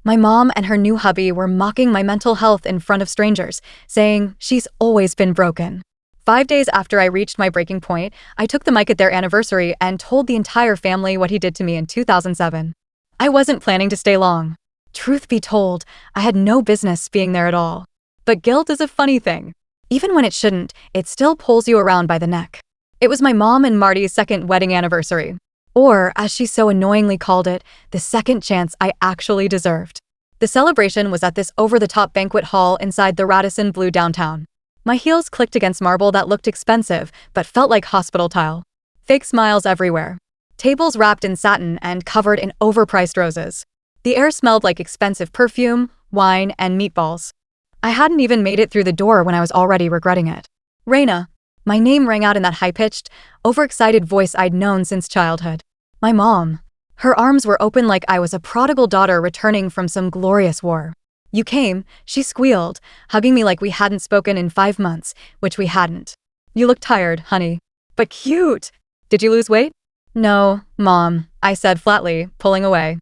My mom and her new hubby were mocking my mental health in front of strangers, saying she's always been broken. 5 days after I reached my breaking point, I took the mic at their anniversary and told the entire family what he did to me in 2007. I wasn't planning to stay long. Truth be told, I had no business being there at all. But guilt is a funny thing. Even when it shouldn't, it still pulls you around by the neck. It was my mom and Marty's second wedding anniversary. Or, as she so annoyingly called it, the second chance I actually deserved. The celebration was at this over-the-top banquet hall inside the Radisson Blu downtown. My heels clicked against marble that looked expensive, but felt like hospital tile. Fake smiles everywhere. Tables wrapped in satin and covered in overpriced roses. The air smelled like expensive perfume, wine, and meatballs. I hadn't even made it through the door when I was already regretting it. Reina. My name rang out in that high-pitched, overexcited voice I'd known since childhood. My mom. Her arms were open like I was a prodigal daughter returning from some glorious war. You came, she squealed, hugging me like we hadn't spoken in 5 months, which we hadn't. You look tired, honey. But cute! Did you lose weight? No, Mom, I said flatly, pulling away.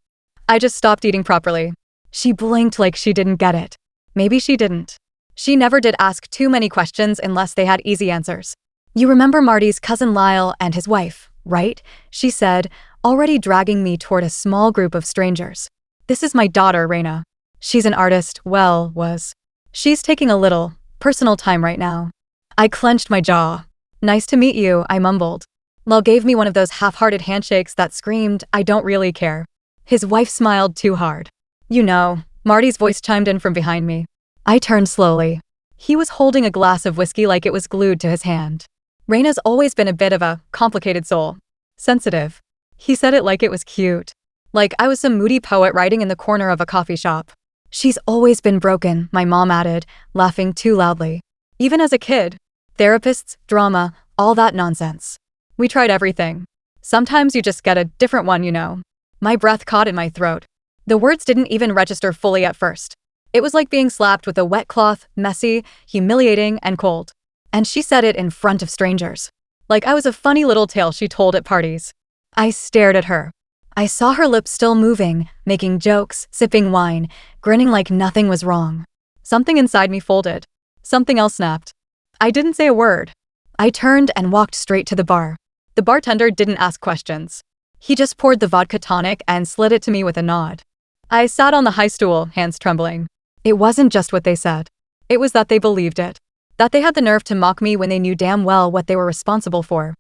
I just stopped eating properly. She blinked like she didn't get it. Maybe she didn't. She never did ask too many questions unless they had easy answers. You remember Marty's cousin Lyle and his wife, right? She said, already dragging me toward a small group of strangers. This is my daughter, Reina. She's an artist, was. She's taking a little personal time right now. I clenched my jaw. Nice to meet you, I mumbled. Lyle gave me one of those half-hearted handshakes that screamed, I don't really care. His wife smiled too hard. You know, Marty's voice chimed in from behind me. I turned slowly. He was holding a glass of whiskey like it was glued to his hand. Reina's always been a bit of a complicated soul. Sensitive. He said it like it was cute. Like I was some moody poet writing in the corner of a coffee shop. She's always been broken, my mom added, laughing too loudly. Even as a kid. Therapists, drama, all that nonsense. We tried everything. Sometimes you just get a different one, you know. My breath caught in my throat. The words didn't even register fully at first. It was like being slapped with a wet cloth, messy, humiliating, and cold. And she said it in front of strangers. Like I was a funny little tale she told at parties. I stared at her. I saw her lips still moving, making jokes, sipping wine, grinning like nothing was wrong. Something inside me folded. Something else snapped. I didn't say a word. I turned and walked straight to the bar. The bartender didn't ask questions. He just poured the vodka tonic and slid it to me with a nod. I sat on the high stool, hands trembling. It wasn't just what they said. It was that they believed it. That they had the nerve to mock me when they knew damn well what they were responsible for.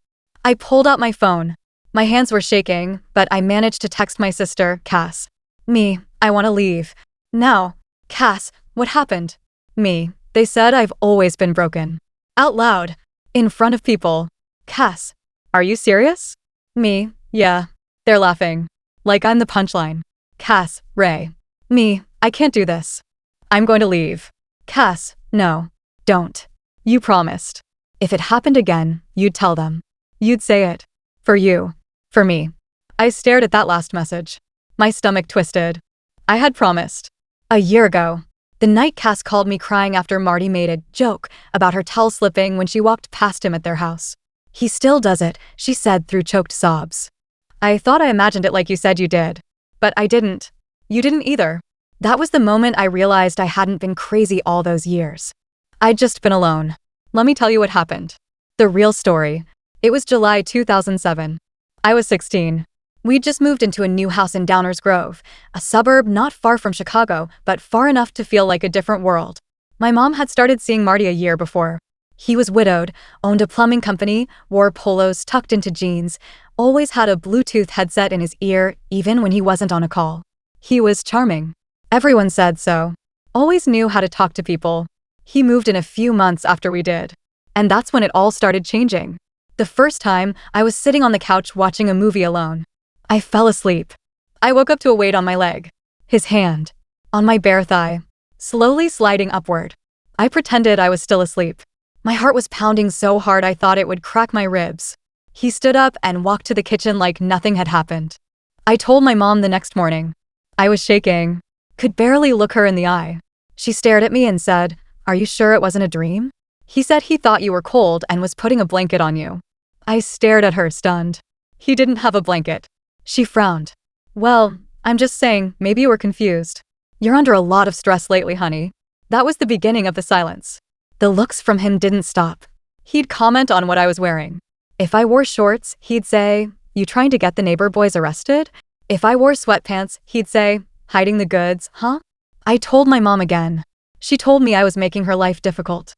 I pulled out my phone. My hands were shaking, but I managed to text my sister, Cass. Me, I want to leave. Now. Cass, what happened? Me, they said I've always been broken. Out loud. In front of people. Cass, are you serious? Me, yeah. They're laughing. Like I'm the punchline. Cass, Ray. Me, I can't do this. I'm going to leave. Cass, no. Don't. You promised. If it happened again, you'd tell them. You'd say it. For you. For me. I stared at that last message. My stomach twisted. I had promised. A year ago. The night Cass called me crying after Marty made a joke about her towel slipping when she walked past him at their house. He still does it, she said through choked sobs. I thought I imagined it like you said you did. But I didn't. You didn't either. That was the moment I realized I hadn't been crazy all those years. I'd just been alone. Let me tell you what happened. The real story. It was July 2007. I was 16. We'd just moved into a new house in Downers Grove, a suburb not far from Chicago, but far enough to feel like a different world. My mom had started seeing Marty a year before. He was widowed, owned a plumbing company, wore polos tucked into jeans, always had a Bluetooth headset in his ear, even when he wasn't on a call. He was charming. Everyone said so. Always knew how to talk to people. He moved in a few months after we did. And that's when it all started changing. The first time, I was sitting on the couch watching a movie alone. I fell asleep. I woke up to a weight on my leg. His hand. On my bare thigh. Slowly sliding upward. I pretended I was still asleep. My heart was pounding so hard I thought it would crack my ribs. He stood up and walked to the kitchen like nothing had happened. I told my mom the next morning. I was shaking. Could barely look her in the eye. She stared at me and said, "Are you sure it wasn't a dream? He said he thought you were cold and was putting a blanket on you." I stared at her, stunned. He didn't have a blanket. She frowned. Well, I'm just saying, maybe you were confused. You're under a lot of stress lately, honey. That was the beginning of the silence. The looks from him didn't stop. He'd comment on what I was wearing. If I wore shorts, he'd say, "You trying to get the neighbor boys arrested?" If I wore sweatpants, he'd say, "Hiding the goods, huh?" I told my mom again. She told me I was making her life difficult.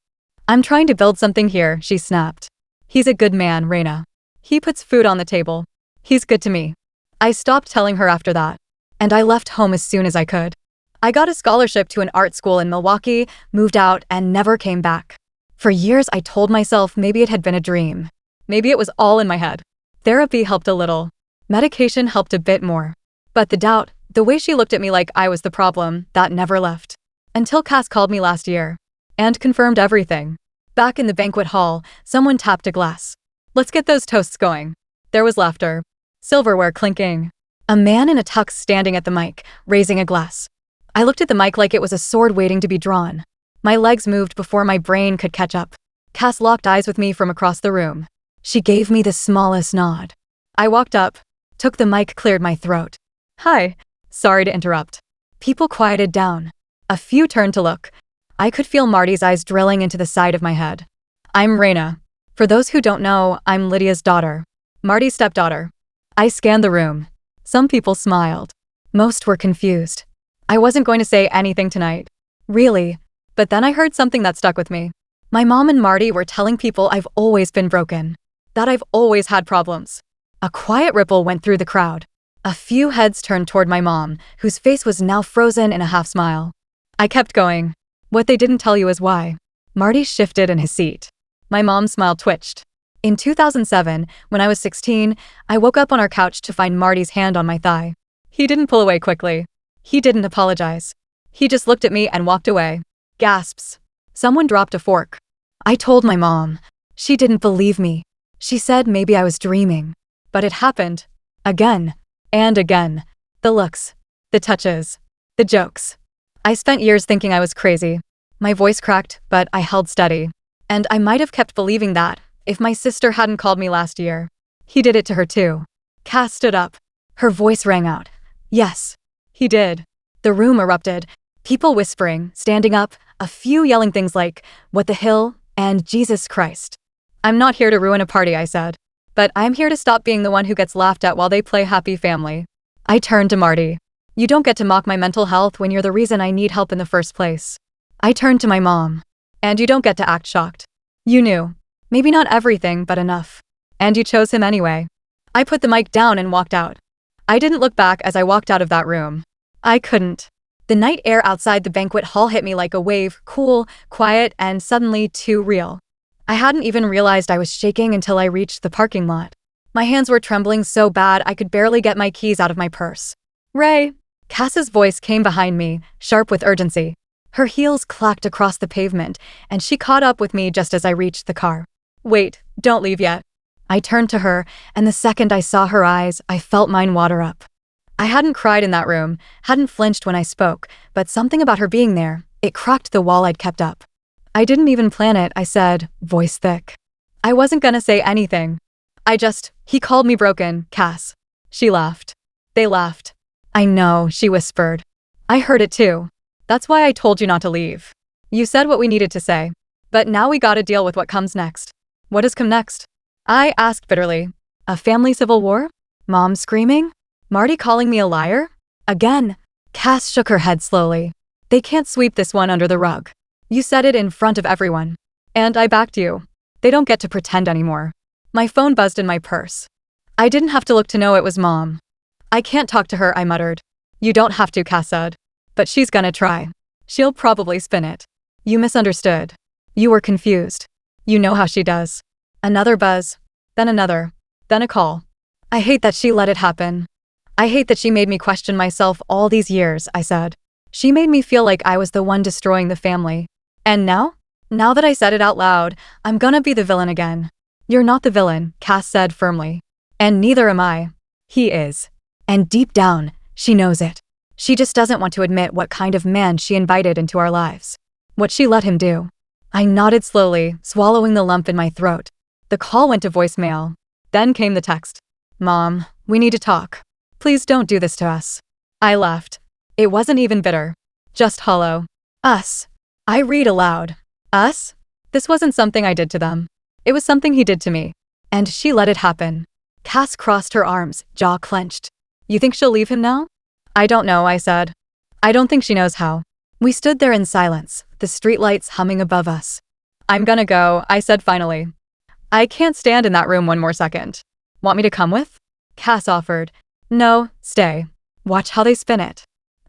"I'm trying to build something here," she snapped. "He's a good man, Reina. He puts food on the table. He's good to me." I stopped telling her after that. And I left home as soon as I could. I got a scholarship to an art school in Milwaukee, moved out, and never came back. For years, I told myself maybe it had been a dream. Maybe it was all in my head. Therapy helped a little. Medication helped a bit more. But the doubt, the way she looked at me like I was the problem, that never left. Until Cass called me last year. And confirmed everything. Back in the banquet hall, someone tapped a glass. "Let's get those toasts going." There was laughter. Silverware clinking. A man in a tux standing at the mic, raising a glass. I looked at the mic like it was a sword waiting to be drawn. My legs moved before my brain could catch up. Cass locked eyes with me from across the room. She gave me the smallest nod. I walked up, took the mic, cleared my throat. "Hi. Sorry to interrupt." People quieted down. A few turned to look. I could feel Marty's eyes drilling into the side of my head. "I'm Reina. For those who don't know, I'm Lydia's daughter. Marty's stepdaughter." I scanned the room. Some people smiled. Most were confused. I wasn't going to say anything tonight. Really. But then I heard something that stuck with me. My mom and Marty were telling people I've always been broken. That I've always had problems. A quiet ripple went through the crowd. A few heads turned toward my mom, whose face was now frozen in a half smile. I kept going. "What they didn't tell you is why." Marty shifted in his seat. My mom's smile twitched. In 2007, when I was 16, I woke up on our couch to find Marty's hand on my thigh. He didn't pull away quickly. He didn't apologize. He just looked at me and walked away. Gasps. Someone dropped a fork. I told my mom. She didn't believe me. She said maybe I was dreaming. But it happened. Again. And again. The looks. The touches. The jokes. I spent years thinking I was crazy. My voice cracked, but I held steady. And I might have kept believing that if my sister hadn't called me last year. He did it to her too. Cass stood up. Her voice rang out. "Yes. He did." The room erupted. People whispering, standing up, a few yelling things like, "What the hell?" and "Jesus Christ." "I'm not here to ruin a party," I said. "But I'm here to stop being the one who gets laughed at while they play happy family." I turned to Marty. "You don't get to mock my mental health when you're the reason I need help in the first place." I turned to my mom. "And you don't get to act shocked. You knew. Maybe not everything, but enough. And you chose him anyway." I put the mic down and walked out. I didn't look back as I walked out of that room. I couldn't. The night air outside the banquet hall hit me like a wave, cool, quiet, and suddenly too real. I hadn't even realized I was shaking until I reached the parking lot. My hands were trembling so bad I could barely get my keys out of my purse. "Ray!" Cass's voice came behind me, sharp with urgency. Her heels clacked across the pavement, and she caught up with me just as I reached the car. "Wait, don't leave yet." I turned to her, and the second I saw her eyes, I felt mine water up. I hadn't cried in that room, hadn't flinched when I spoke, but something about her being there, it cracked the wall I'd kept up. "I didn't even plan it," I said, voice thick. I wasn't gonna say anything. He called me broken, Cass." She laughed. They laughed. "I know," she whispered. "I heard it too. That's why I told you not to leave. You said what we needed to say. But now we gotta deal with what comes next." "What has come next?" I asked bitterly. "A family civil war? Mom screaming? Marty calling me a liar? Again?" Cass shook her head slowly. "They can't sweep this one under the rug. You said it in front of everyone. And I backed you. They don't get to pretend anymore." My phone buzzed in my purse. I didn't have to look to know it was Mom. "I can't talk to her," I muttered. "You don't have to," Cass said. "But she's gonna try. She'll probably spin it. You misunderstood. You were confused. You know how she does." Another buzz. Then another. Then a call. "I hate that she let it happen. I hate that she made me question myself all these years," I said. "She made me feel like I was the one destroying the family. And now? Now that I said it out loud, I'm gonna be the villain again." "You're not the villain," Cass said firmly. "And neither am I. He is. And deep down, she knows it. She just doesn't want to admit what kind of man she invited into our lives. What she let him do." I nodded slowly, swallowing the lump in my throat. The call went to voicemail. Then came the text. "Mom, we need to talk. Please don't do this to us." I laughed. It wasn't even bitter. Just hollow. Us. I read aloud. Us? This wasn't something I did to them. It was something he did to me. And she let it happen. Cass crossed her arms, jaw clenched. You think she'll leave him now? I don't know, I said. I don't think she knows how. We stood there in silence, the streetlights humming above us. I'm gonna go, I said finally. I can't stand in that room one more second. Want me to come with? Cass offered. No, stay. Watch how they spin it.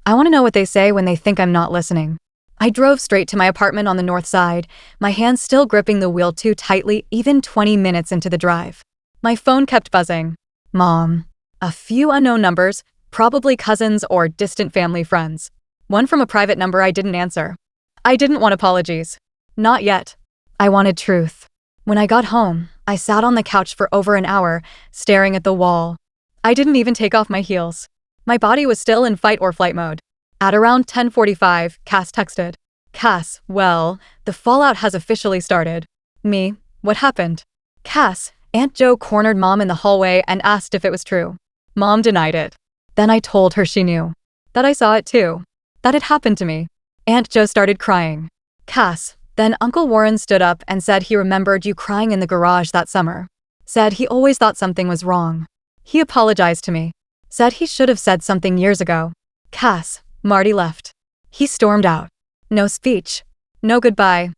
I want to know what they say when they think I'm not listening. I drove straight to my apartment on the north side, my hands still gripping the wheel too tightly even 20 minutes into the drive. My phone kept buzzing. Mom. A few unknown numbers, probably cousins or distant family friends. One from a private number I didn't answer. I didn't want apologies. Not yet. I wanted truth. When I got home, I sat on the couch for over an hour, staring at the wall. I didn't even take off my heels. My body was still in fight or flight mode. At around 10:45, Cass texted. Cass, well, the fallout has officially started. Me, what happened? Cass, Aunt Jo cornered Mom in the hallway and asked if it was true. Mom denied it. Then I told her she knew. That I saw it too. That it happened to me. Aunt Jo started crying. Cass, then Uncle Warren stood up and said he remembered you crying in the garage that summer. Said he always thought something was wrong. He apologized to me. Said he should have said something years ago. Cass, Marty left. He stormed out. No speech. No goodbye.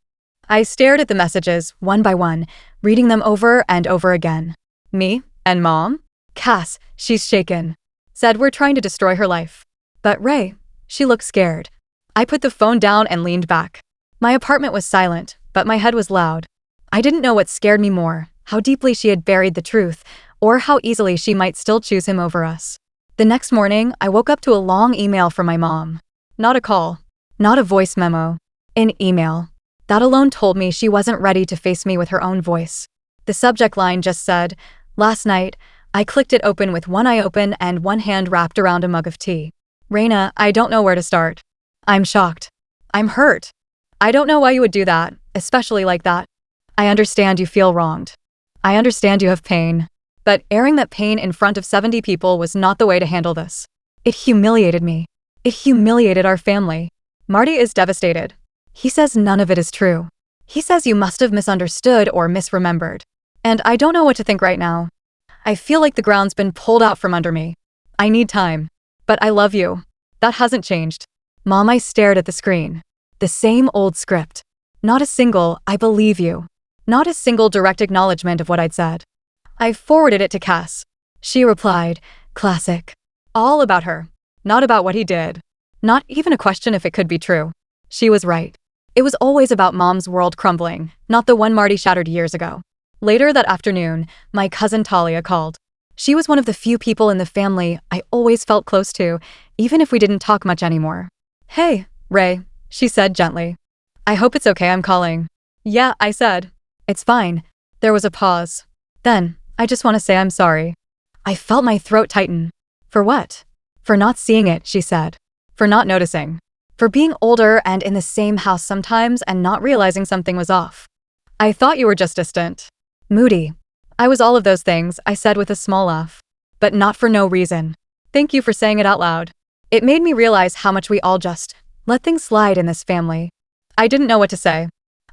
I stared at the messages, one by one, reading them over and over again. Me? And Mom? Cass, she's shaken. Said we're trying to destroy her life. But Ray, she looked scared. I put the phone down and leaned back. My apartment was silent, but my head was loud. I didn't know what scared me more, how deeply she had buried the truth, or how easily she might still choose him over us. The next morning, I woke up to a long email from my mom. Not a call. Not a voice memo. An email. That alone told me she wasn't ready to face me with her own voice. The subject line just said, last night, I clicked it open with one eye open and one hand wrapped around a mug of tea. Raina, I don't know where to start. I'm shocked. I'm hurt. I don't know why you would do that, especially like that. I understand you feel wronged. I understand you have pain. But airing that pain in front of 70 people was not the way to handle this. It humiliated me. It humiliated our family. Marty is devastated. He says none of it is true. He says you must have misunderstood or misremembered. And I don't know what to think right now. I feel like the ground's been pulled out from under me. I need time. But I love you. That hasn't changed. Mom, I stared at the screen. The same old script. Not a single, I believe you. Not a single direct acknowledgement of what I'd said. I forwarded it to Cass. She replied, classic. All about her. Not about what he did. Not even a question if it could be true. She was right. It was always about Mom's world crumbling, not the one Marty shattered years ago. Later that afternoon, my cousin Talia called. She was one of the few people in the family I always felt close to, even if we didn't talk much anymore. Hey, Ray, she said gently. I hope it's okay I'm calling. Yeah, I said. It's fine. There was a pause. Then, I just want to say I'm sorry. I felt my throat tighten. For what? For not seeing it, she said. For not noticing. For being older and in the same house sometimes and not realizing something was off. I thought you were just distant. Moody. I was all of those things, I said with a small laugh. But not for no reason. Thank you for saying it out loud. It made me realize how much we all just let things slide in this family. I didn't know what to say.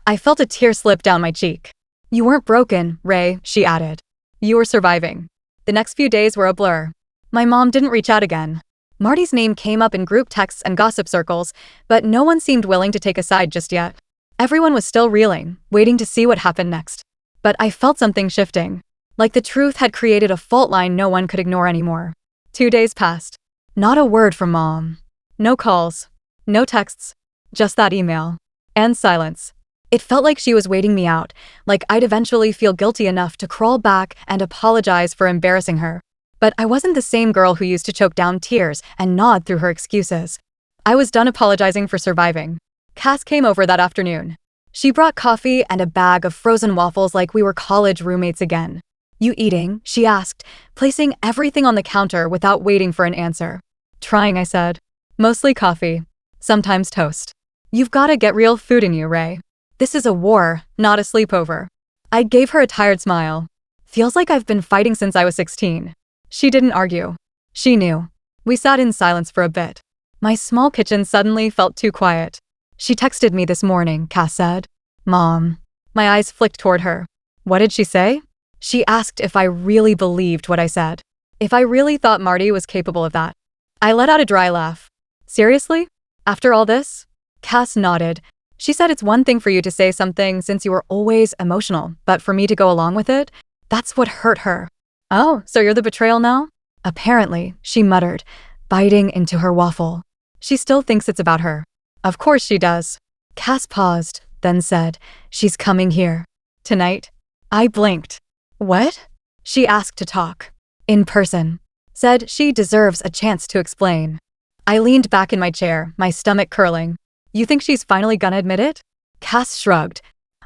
I felt a tear slip down my cheek. You weren't broken, Ray, she added. You were surviving. The next few days were a blur. My mom didn't reach out again. Marty's name came up in group texts and gossip circles, but no one seemed willing to take a side just yet. Everyone was still reeling, waiting to see what happened next. But I felt something shifting. Like the truth had created a fault line no one could ignore anymore. 2 days passed. Not a word from Mom. No calls. No texts. Just that email. And silence. It felt like she was waiting me out, like I'd eventually feel guilty enough to crawl back and apologize for embarrassing her. But I wasn't the same girl who used to choke down tears and nod through her excuses. I was done apologizing for surviving. Cass came over that afternoon. She brought coffee and a bag of frozen waffles like we were college roommates again. You eating? She asked, placing everything on the counter without waiting for an answer. Trying, I said. Mostly coffee. Sometimes toast. You've gotta get real food in you, Ray. This is a war, not a sleepover. I gave her a tired smile. Feels like I've been fighting since I was 16. She didn't argue. She knew. We sat in silence for a bit. My small kitchen suddenly felt too quiet. She texted me this morning, Cass said. Mom. My eyes flicked toward her. What did she say? She asked if I really believed what I said. If I really thought Marty was capable of that. I let out a dry laugh. Seriously? After all this? Cass nodded. She said it's one thing for you to say something since you were always emotional, but for me to go along with it, that's what hurt her. Oh, so you're the betrayal now? Apparently, she muttered, biting into her waffle. She still thinks it's about her. Of course she does. Cass paused, then said, she's coming here. Tonight? I blinked. What? She asked to talk. In person. Said she deserves a chance to explain. I leaned back in my chair, my stomach curling. You think she's finally gonna admit it? Cass shrugged.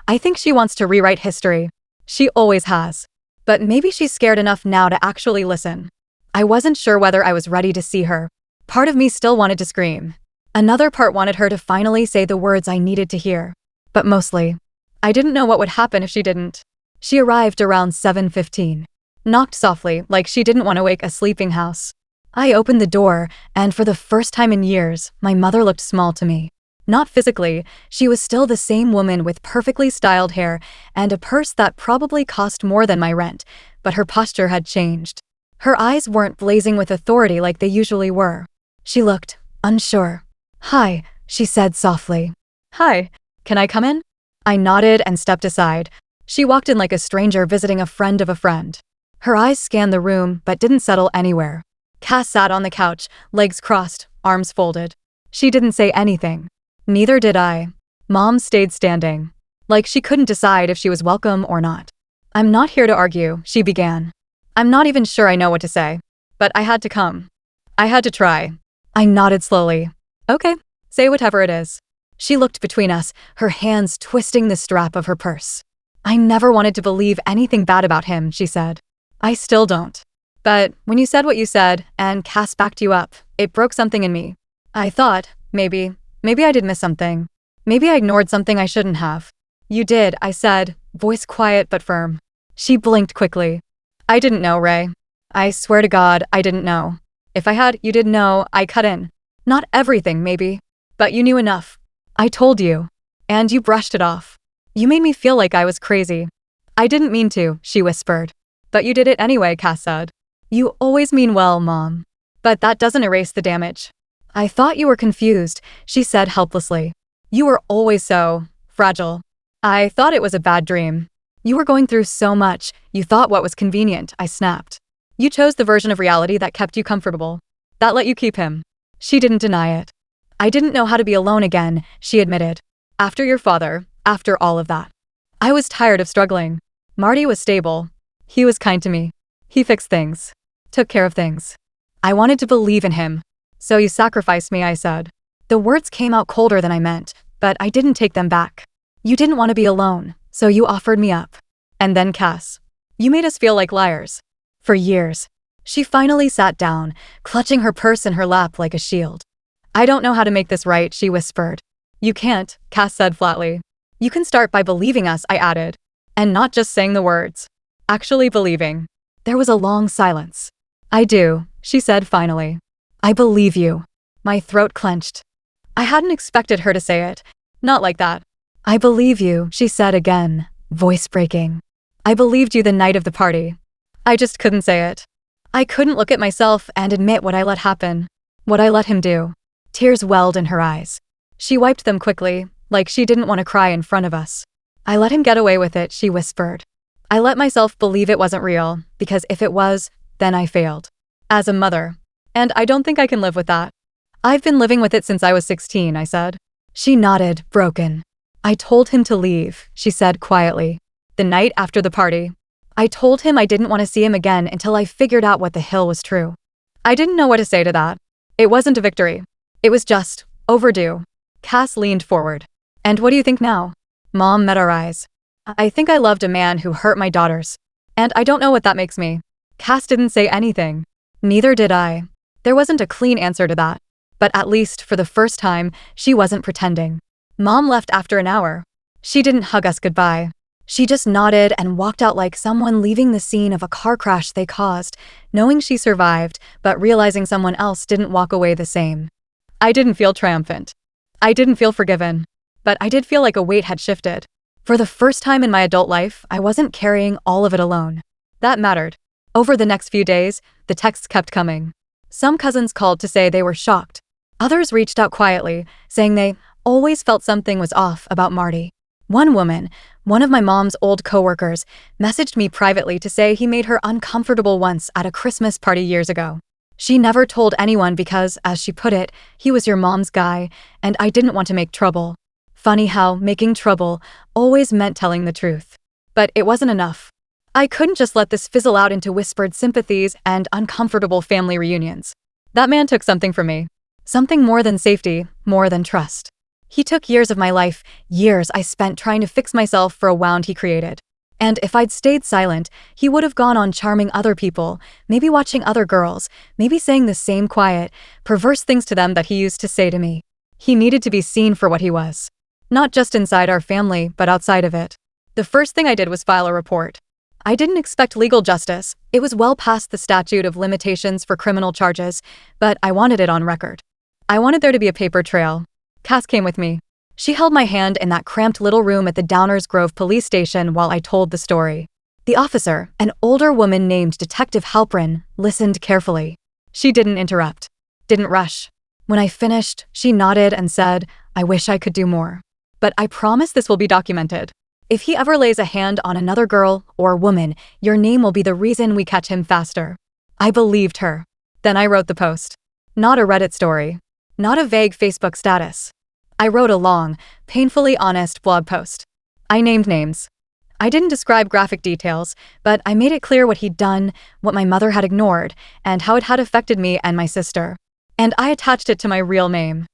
I think she wants to rewrite history. She always has. But maybe she's scared enough now to actually listen. I wasn't sure whether I was ready to see her. Part of me still wanted to scream. Another part wanted her to finally say the words I needed to hear. But mostly, I didn't know what would happen if she didn't. She arrived around 7:15. Knocked softly, like she didn't want to wake a sleeping house. I opened the door, and for the first time in years, my mother looked small to me. Not physically, she was still the same woman with perfectly styled hair and a purse that probably cost more than my rent, but her posture had changed. Her eyes weren't blazing with authority like they usually were. She looked unsure. Hi, she said softly. Hi, can I come in? I nodded and stepped aside. She walked in like a stranger visiting a friend of a friend. Her eyes scanned the room but didn't settle anywhere. Cass sat on the couch, legs crossed, arms folded. She didn't say anything. Neither did I. Mom stayed standing. Like she couldn't decide if she was welcome or not. I'm not here to argue, she began. I'm not even sure I know what to say. But I had to come. I had to try. I nodded slowly. Okay, say whatever it is. She looked between us, her hands twisting the strap of her purse. I never wanted to believe anything bad about him, she said. I still don't. But when you said what you said and Cass backed you up, it broke something in me. I thought, maybe I did miss something. Maybe I ignored something I shouldn't have. You did, I said, voice quiet but firm. She blinked quickly. I didn't know, Ray. I swear to God, I didn't know. If I had, you did know, I cut in. Not everything, maybe. But you knew enough. I told you. And you brushed it off. You made me feel like I was crazy. I didn't mean to, she whispered. But you did it anyway, Cass said. You always mean well, Mom. But that doesn't erase the damage. I thought you were confused, she said helplessly. You were always so fragile. I thought it was a bad dream. You were going through so much, you thought what was convenient, I snapped. You chose the version of reality that kept you comfortable. That let you keep him. She didn't deny it. I didn't know how to be alone again, she admitted. After your father, after all of that. I was tired of struggling. Marty was stable. He was kind to me. He fixed things. Took care of things. I wanted to believe in him. So you sacrificed me, I said. The words came out colder than I meant, but I didn't take them back. You didn't want to be alone, so you offered me up. And then Cass. You made us feel like liars. For years. She finally sat down, clutching her purse in her lap like a shield. I don't know how to make this right, she whispered. You can't, Cass said flatly. You can start by believing us, I added. And not just saying the words. Actually believing. There was a long silence. I do, she said finally. I believe you. My throat clenched. I hadn't expected her to say it. Not like that. I believe you, she said again, voice breaking. I believed you the night of the party. I just couldn't say it. I couldn't look at myself and admit what I let happen. What I let him do. Tears welled in her eyes. She wiped them quickly, like she didn't want to cry in front of us. I let him get away with it, she whispered. I let myself believe it wasn't real, because if it was, then I failed. As a mother. And I don't think I can live with that. I've been living with it since I was 16, I said. She nodded, broken. I told him to leave, she said quietly. The night after the party. I told him I didn't want to see him again until I figured out what the hill was true. I didn't know what to say to that. It wasn't a victory. It was just overdue. Cass leaned forward. And what do you think now? Mom met our eyes. I think I loved a man who hurt my daughters. And I don't know what that makes me. Cass didn't say anything. Neither did I. There wasn't a clean answer to that. But at least, for the first time, she wasn't pretending. Mom left after an hour. She didn't hug us goodbye. She just nodded and walked out like someone leaving the scene of a car crash they caused, knowing she survived, but realizing someone else didn't walk away the same. I didn't feel triumphant. I didn't feel forgiven. But I did feel like a weight had shifted. For the first time in my adult life, I wasn't carrying all of it alone. That mattered. Over the next few days, the texts kept coming. Some cousins called to say they were shocked. Others reached out quietly, saying they always felt something was off about Marty. One woman, one of my mom's old coworkers, messaged me privately to say he made her uncomfortable once at a Christmas party years ago. She never told anyone because, as she put it, he was your mom's guy, and I didn't want to make trouble. Funny how making trouble always meant telling the truth. But it wasn't enough. I couldn't just let this fizzle out into whispered sympathies and uncomfortable family reunions. That man took something from me. Something more than safety, more than trust. He took years of my life, years I spent trying to fix myself for a wound he created. And if I'd stayed silent, he would have gone on charming other people, maybe watching other girls, maybe saying the same quiet, perverse things to them that he used to say to me. He needed to be seen for what he was. Not just inside our family, but outside of it. The first thing I did was file a report. I didn't expect legal justice. It was well past the statute of limitations for criminal charges, but I wanted it on record. I wanted there to be a paper trail. Cass came with me. She held my hand in that cramped little room at the Downers Grove police station while I told the story. The officer, an older woman named Detective Halprin, listened carefully. She didn't interrupt. Didn't rush. When I finished, she nodded and said, "I wish I could do more. But I promise this will be documented. If he ever lays a hand on another girl or woman, your name will be the reason we catch him faster." I believed her. Then I wrote the post. Not a Reddit story. Not a vague Facebook status. I wrote a long, painfully honest blog post. I named names. I didn't describe graphic details, but I made it clear what he'd done, what my mother had ignored, and how it had affected me and my sister. And I attached it to my real name.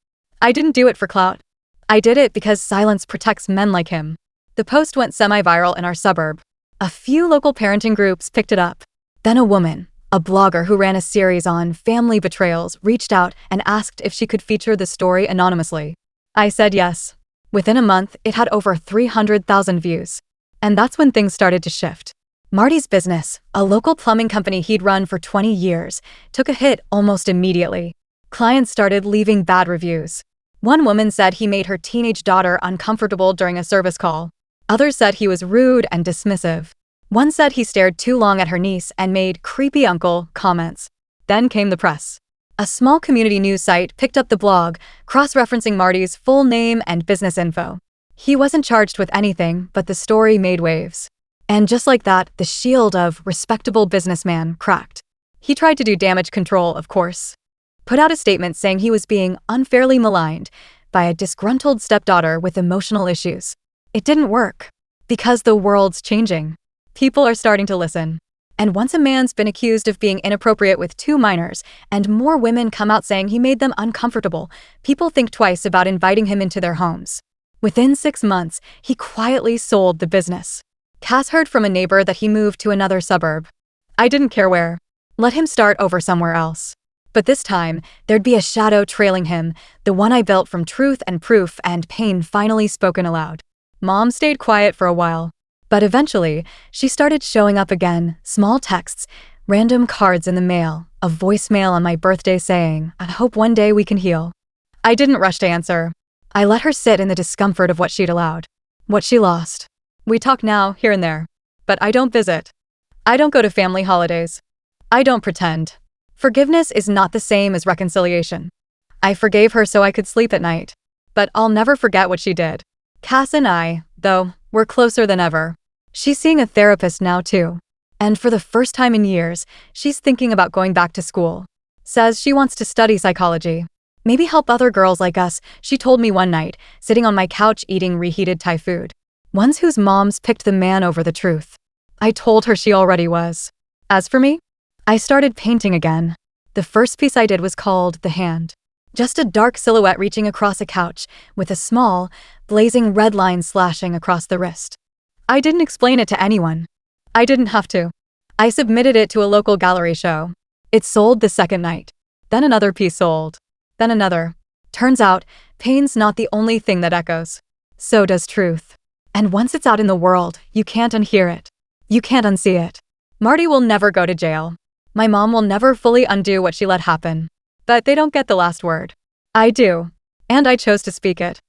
I didn't do it for clout. I did it because silence protects men like him. The post went semi-viral in our suburb. A few local parenting groups picked it up. Then a woman, a blogger who ran a series on family betrayals, reached out and asked if she could feature the story anonymously. I said yes. Within a month, it had over 300,000 views. And that's when things started to shift. Marty's business, a local plumbing company he'd run for 20 years, took a hit almost immediately. Clients started leaving bad reviews. One woman said he made her teenage daughter uncomfortable during a service call. Others said he was rude and dismissive. One said he stared too long at her niece and made creepy uncle comments. Then came the press. A small community news site picked up the blog, cross-referencing Marty's full name and business info. He wasn't charged with anything, but the story made waves. And just like that, the shield of respectable businessman cracked. He tried to do damage control, of course. Put out a statement saying he was being unfairly maligned by a disgruntled stepdaughter with emotional issues. It didn't work. Because the world's changing. People are starting to listen. And once a man's been accused of being inappropriate with 2 minors, and more women come out saying he made them uncomfortable, people think twice about inviting him into their homes. Within 6 months, he quietly sold the business. Cass heard from a neighbor that he moved to another suburb. I didn't care where. Let him start over somewhere else. But this time, there'd be a shadow trailing him, the one I built from truth and proof and pain finally spoken aloud. Mom stayed quiet for a while. But eventually, she started showing up again, small texts, random cards in the mail, a voicemail on my birthday saying, "I hope one day we can heal." I didn't rush to answer. I let her sit in the discomfort of what she'd allowed, what she lost. We talk now, here and there. But I don't visit. I don't go to family holidays. I don't pretend. Forgiveness is not the same as reconciliation. I forgave her so I could sleep at night. But I'll never forget what she did. Cass and I, though, we're closer than ever. She's seeing a therapist now too. And for the first time in years, she's thinking about going back to school. Says she wants to study psychology. Maybe help other girls like us, she told me one night, sitting on my couch eating reheated Thai food. Ones whose moms picked the man over the truth. I told her she already was. As for me, I started painting again. The first piece I did was called The Hand. Just a dark silhouette reaching across a couch, with a small, blazing red line slashing across the wrist. I didn't explain it to anyone. I didn't have to. I submitted it to a local gallery show. It sold the second night. Then another piece sold. Then another. Turns out, pain's not the only thing that echoes. So does truth. And once it's out in the world, you can't unhear it. You can't unsee it. Marty will never go to jail. My mom will never fully undo what she let happen. But they don't get the last word. I do. And I chose to speak it.